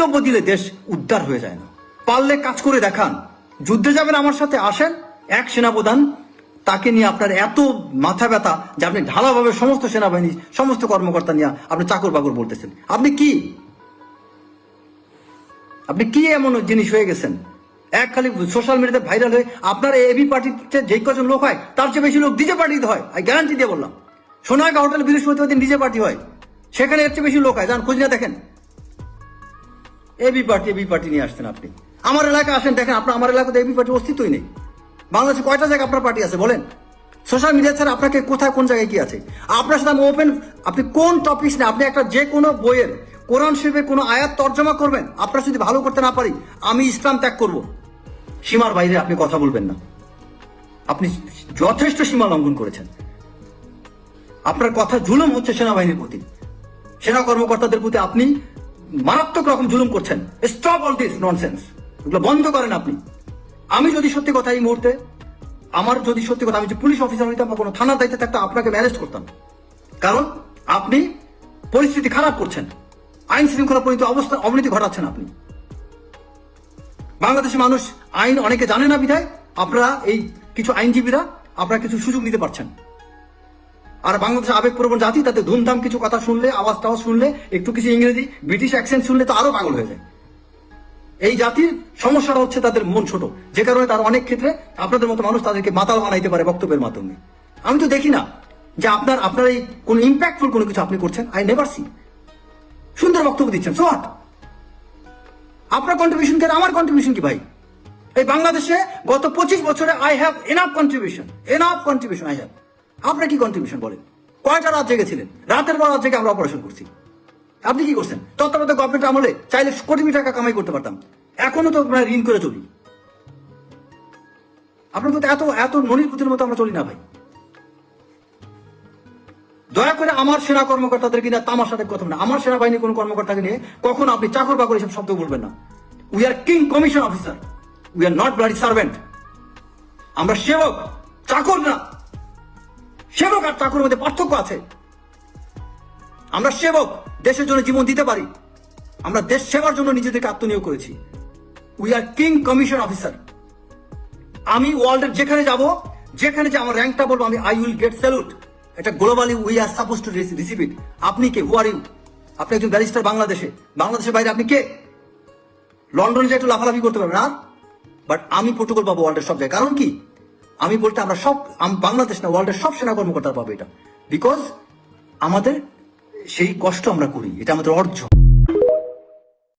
বক্তব্য দিলে দেশ উদ্ধার হয়ে যায় না। পারলে কাজ করে দেখান। যুদ্ধে যাবেন আমার সাথে, আসেন। এক সেনাপ্রধান, তাকে নিয়ে আপনার এত মাথা ব্যথা যে আপনি ঢালাভাবে সমস্ত সেনাবাহিনী, সমস্ত কর্মকর্তা নিয়ে আপনি চাকর বাকর বলতেছেন। আপনি কি এমন জিনিস হয়ে গেছেন? এক খালি সোশ্যাল মিডিয়াতে ভাইরাল হয়ে আপনার এবি পার্টিতে যে কজন লোক হয় তার চেয়ে বেশি লোক ডিজে পার্টিতে হয়। আমি গ্যারান্টি দিয়ে বললাম, সোনারগাঁ হোটেল বৃহস্পতিবার দিন ডিজে পার্টি হয়, সেখানে এর চেয়ে বেশি লোক হয়। যান খোঁজ না দেখেন। এবি পার্টি নিয়ে আসছেন আপনি। আমার এলাকায় আসেন, দেখেন আপনার আমার এলাকাতে এবি পার্টির অস্তিত্বই নেই। বাংলাদেশে কয়টা জায়গায় আপনার পার্টি আছে বলেন? সোশ্যাল মিডিয়া ছাড়া আপনাকে কোথায় কোন জায়গায় কি আছে? আপনার সাথে আমি ওপেন, আপনি কোন টপিক না, আপনি একটা যে কোনো বইয়ের কোরআন শরীফের কোনো আয়াত তর্জমা করবেন, আপনার যদি ভালো করতে না পারি আমি ইসলাম ত্যাগ করব। সীমার বাইরে আপনি কথা বলবেন না। আপনি যথেষ্ট সীমা লঙ্ঘন করেছেন। আপনার কথা জুলুম হচ্ছে সেনাবাহিনীর প্রতি, সেনা কর্মকর্তাদের প্রতি আপনি মারাত্মক রকম জুলুম করছেন। স্টপ অল দিস ননসেন্স, এগুলো বন্ধ করেন আপনি। আমি যদি সত্যি কথা এই মুহূর্তে, আমার যদি সত্যি কথা, আমি যে পুলিশ অফিসার হইতাম বা কোনো থানার দায়িত্বে থাকতাম, আপনাকে ম্যানেজ করতাম। কারণ আপনি পরিস্থিতি খারাপ করছেন, আইন শৃঙ্খলা পরিণত অবস্থা অবনতি ঘটাচ্ছেন আপনি। বাংলাদেশের মানুষ আইন অনেকে জানে না বিধায় আপনারা এই কিছু আইনজীবীরা আপনারা কিছু সুযোগ নিতে পারছেন। আর বাংলাদেশের আবেগপ্রবণ জাতি, তাদের ধুমধাম কিছু কথা শুনলে, আওয়াজ টাওয়াজ শুনলে, একটু কিছু ইংরেজি ব্রিটিশ অ্যাকসেন্ট শুনলে তো আরো পাগল হয়ে যায়। এই জাতির সমস্যাটা হচ্ছে তাদের মন ছোট, যে কারণে তারা অনেক ক্ষেত্রে আপনাদের মতো মানুষ তাদেরকে মাতাল বানাইতে পারে বক্তব্যের মাধ্যমে। আমি তো দেখি না যে আপনার এই কোন ইম্প্যাক্টফুল কোনো কিছু আপনি করছেন। I never see. সুন্দর বক্তব্য দিচ্ছেন, সো হোয়াট? আপনার কন্ট্রিবিউশন কি আমার কন্ট্রিবিউশন কি ভাই? এই বাংলাদেশে গত 25 বছরে I have enough contribution I have. আপনার কি কন্ট্রিবিউশন বলেন? কয়টা রাত জেগেছিলেন? রাতের পর রাত জেগে আমরা অপারেশন করছি। আপনি কি করছেন? তত্ত্বাবধায়ক গভর্নমেন্ট আমলে চাইলে কোটি কোটি টাকা কামাই করতে পারতাম। এখনো তো আমরা ঋণ করে চলি। আপনার মতো এত ননির মতো আমরা চলি না ভাই। দয়া করে আমার সেনা কর্মকর্তাদের কিনা তামাশাতে কথা না, আমার সেনাবাহিনীর কোন কর্মকর্তাকে নিয়ে কখনো আপনি চাকর বাকর এসব শব্দ বলবেন না। We are king commission officer, we are not bloody servant. আমরা সেবক, চাকর না। সেবক আর চাকরের মধ্যে পার্থক্য আছে। আমরা সেবক, দেশের জন্য জীবন দিতে পারি। আমরা দেশ সেবার জন্য নিজেদেরকে আত্মনিয়োগ করেছি। We are king commission officer. আমি ওয়ার্ল্ডের যেখানে যাব, যেখানে যে আমার র্যাঙ্কটা বলবো, আমি আই উইল গেট স্যালুট। এটা globally we are suppose to receive it. আপনি কে? হু আর ইউ? আপনি একজন ব্যারিস্টার বাংলাদেশের বাইরে আপনি কে? লন্ডনে যে একটু লাফালাফি করতে পারবেন না, বাট আমি প্রোটোকল পাবো ওয়ার্ল্ডের সব জায়গায়। কারণ কি? আমি বলতে আমরা সব, বাংলাদেশ না ওয়ার্ল্ডের সব সেনা কর্মকর্তা পাবো এটা, বিকজ আমাদের সেই কষ্ট আমরা করি, এটা আমাদের অর্জন।